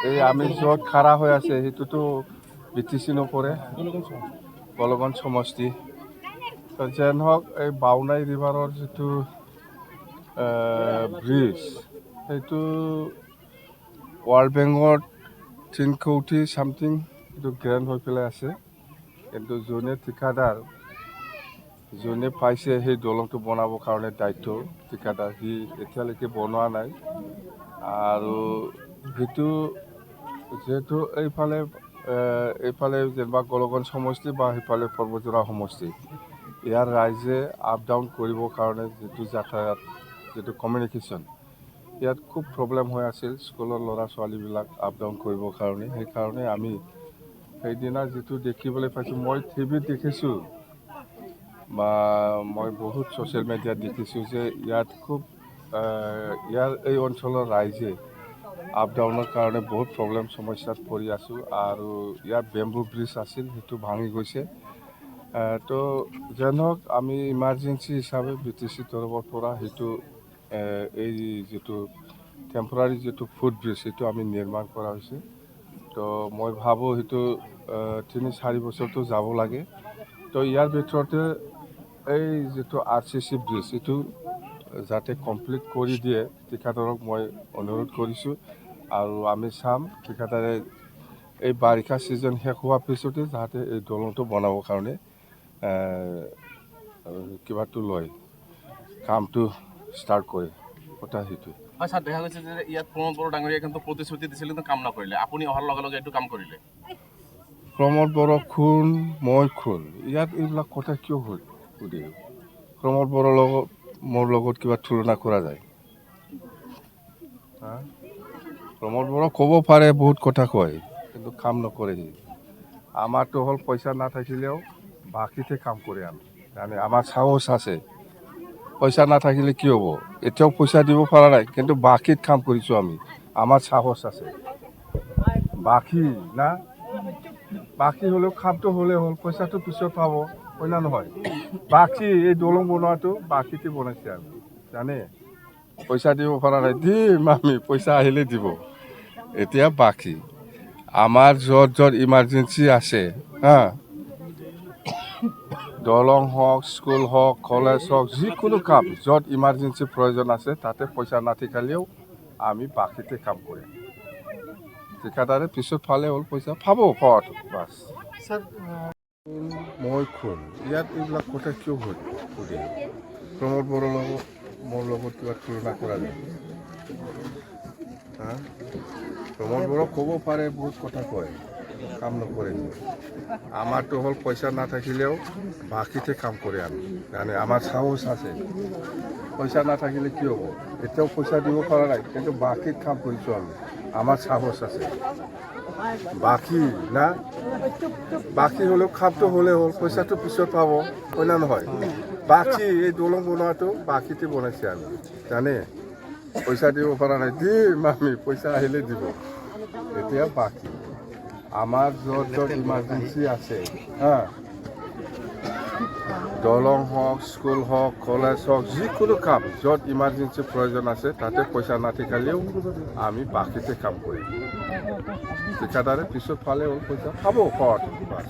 এই আমি য'ত খাৰা হৈ আছে সেইটোতো BTCন পৰে বলগঞ্জ সমষ্টি যেন হওক এই বাউনাই ৰিভাৰৰ যিটো ব্ৰিজ সেইটো ৱাৰ্ল্ড বেংকত 3 কোটি সামথিং এইটো গ্ৰেণ্ড হৈ পেলাই আছে কিন্তু যোনে ঠিকাদাৰ যোনে পাইছে সেই দলংটো বনাবৰ কাৰণে দায়িত্ব ঠিকাদাৰ সি এতিয়ালৈকে বনোৱা নাই আৰু সেইটো যেহেতু এইফালে যেনিবা বলগঞ্জ সমষ্টি বা সেইফালে পৰ্বতজোৰা সমষ্টি ইয়াৰ ৰাইজে আপ ডাউন কৰিবৰ কাৰণে যিটো যাতায়াত যিটো কমিউনিকেশ্যন ইয়াত খুব প্ৰব্লেম হৈ আছিল স্কুলৰ ল'ৰা ছোৱালীবিলাক আপ ডাউন কৰিবৰ কাৰণে সেইকাৰণে আমি সেইদিনা যিটো দেখিবলৈ পাইছোঁ মই টিভিত দেখিছোঁ বা মই বহুত ছ'চিয়েল মিডিয়াত দেখিছোঁ যে ইয়াত খুব ইয়াৰ এই অঞ্চলৰ ৰাইজে আপ ডাউনৰ কাৰণে বহুত প্ৰব্লেম সমস্যাত পৰি আছোঁ আৰু ইয়াৰ বেম্বু ব্ৰিজ আছিল সেইটো ভাঙি গৈছে তো যেন হওক আমি ইমাৰ্জেঞ্চি হিচাপে BTC তৰফৰ পৰা সেইটো এই যিটো টেম্পৰাৰী যিটো ফুট ব্ৰিজ সেইটো আমি নিৰ্মাণ কৰা হৈছে তো মই ভাবোঁ সেইটো 3-4 বছৰটো যাব লাগে তো ইয়াৰ ভিতৰতে এই যিটো RCC ব্ৰিজ এইটো যাতে কমপ্লিট কৰি দিয়ে ঠিকাদাৰক মই অনুৰোধ কৰিছোঁ আৰু আমি চাম ঠিকাদাৰে এই বাৰিষা ছিজন শেষ হোৱাৰ পিছতে যাতে এই দলংটো বনাবৰ কাৰণে কিবাটো লয় কামটো ষ্টাৰ্ট কৰে কথা সেইটোৱে স্যাৰ দেখা গৈছে যে ইয়াত প্ৰমোদ বড়ো ডাঙৰীয়া কিন্তু প্ৰতিশ্ৰুতি দিছিল কিন্তু কাম নকৰিলে আপুনি অহাৰ লগে লগে এইটো কাম কৰিলে প্ৰমোদ বড়ো খুন মই খুন ইয়াত এইবিলাক কথা কিয় হ'ল সুধে প্ৰমোদ বড়োৰ লগত মোৰ লগত কিবা তুলনা কৰা যায় প্ৰমোদ বড়ো ক'ব পাৰে বহুত কথা কয় কিন্তু কাম নকৰে আমাৰতো হ'ল পইচা নাথাকিলেও বাকীতে কাম কৰে আমি মানে আমাৰ সাহস আছে পইচা নাথাকিলে কি হ'ব এতিয়াও পইচা দিব পৰা নাই কিন্তু বাকীত কাম কৰিছোঁ আমি আমাৰ সাহস আছে বাকী না বাকী হ'লেও কামটো হ'লে হ'ল পইচাটো পিছত পাব হয় না নহয় বাকী এই দলং বনোৱাটো বাকীতে বনাইছে আমি জানে পইচা দিব পৰা নাই দিম আমি পইচা আহিলে দিব এতিয়া বাকী আমাৰ য'ত ইমাৰ্জেঞ্চি আছে দলং হওক স্কুল হওক কলেজ হওক যিকোনো কাম য'ত ইমাৰ্জেঞ্চি প্ৰয়োজন আছে তাতে পইচা নাথাকিলেও আমি বাকীতে কাম কৰিম ঠিকাদাৰে পিছত পালে হ'ল পইচা পাব পোৱাটো বাছ মই খুন ইয়াত এইবিলাক কথা কিয় হ'ল সুধে প্ৰমোদ বড়োৰ লগত মোৰ লগত কিবা তুলনা কৰা যায় প্ৰমোদ বড়ো ক'ব পাৰে বহুত কথা কয় কাম নকৰে আমাৰতো হ'ল পইচা নাথাকিলেও বাকীতে কাম কৰে আমি মানে আমাৰ সাহস আছে পইচা নাথাকিলে কি হ'ব এতিয়াও পইচা দিব পৰা নাই কিন্তু বাকীত কাম কৰিছোঁ আমি আমাৰ সাহস আছে বাকী না বাকী হ'লেও কামটো হ'লে হ'ল পইচাটো পিছত পাব হয় না নহয় বাকী এই দলং বনোৱাটো বাকীতে বনাইছে আমি জানে পইচা দিব পৰা নাই দিম আমি পইচা আহিলে দিব এতিয়া বাকী আমাৰ য'ত ইমাৰ্জেঞ্চি আছে দলং হওক স্কুল হওক কলেজ হওক যিকোনো কাম য'ত ইমাৰ্জেঞ্চি প্ৰয়োজন আছে তাতে পইচা নাথাকিলেও আমি বাকীতে কাম কৰিম ঠিকাদাৰে পিছত পালে হ'ল পইচা পাব পোৱাটো বাছ